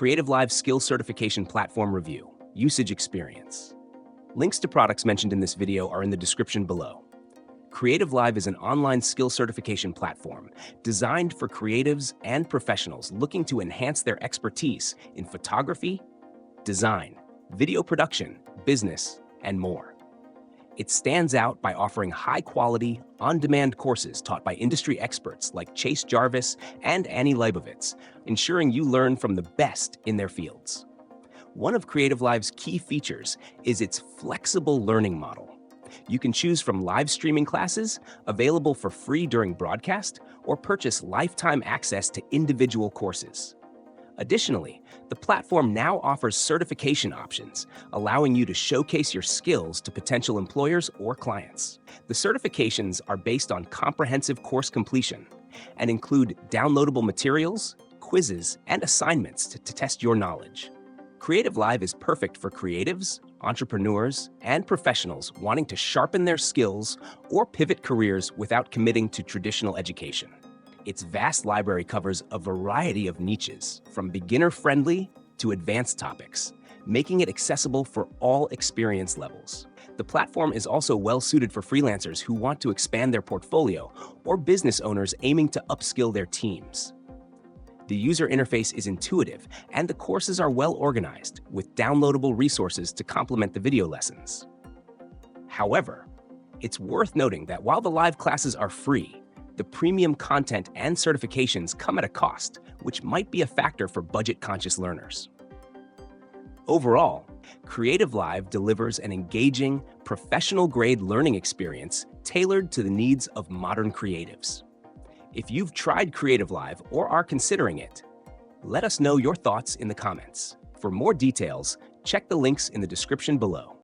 CreativeLive Skill Certification Platform Review, Usage Experience. Links to products mentioned in this video are in the description below. CreativeLive is an online skill certification platform designed for creatives and professionals looking to enhance their expertise in photography, design, video production, business, and more. It stands out by offering high-quality, on-demand courses taught by industry experts like Chase Jarvis and Annie Leibovitz, ensuring you learn from the best in their fields. One of CreativeLive's key features is its flexible learning model. You can choose from live streaming classes, available for free during broadcast, or purchase lifetime access to individual courses. Additionally, the platform now offers certification options, allowing you to showcase your skills to potential employers or clients. The certifications are based on comprehensive course completion and include downloadable materials, quizzes, and assignments to test your knowledge. CreativeLive is perfect for creatives, entrepreneurs, and professionals wanting to sharpen their skills or pivot careers without committing to traditional education. Its vast library covers a variety of niches, from beginner-friendly to advanced topics, making it accessible for all experience levels. The platform is also well-suited for freelancers who want to expand their portfolio or business owners aiming to upskill their teams. The user interface is intuitive, and the courses are well-organized, with downloadable resources to complement the video lessons. However, it's worth noting that while the live classes are free, the premium content and certifications come at a cost, which might be a factor for budget-conscious learners. Overall, CreativeLive delivers an engaging, professional-grade learning experience tailored to the needs of modern creatives. If you've tried CreativeLive or are considering it, let us know your thoughts in the comments. For more details, check the links in the description below.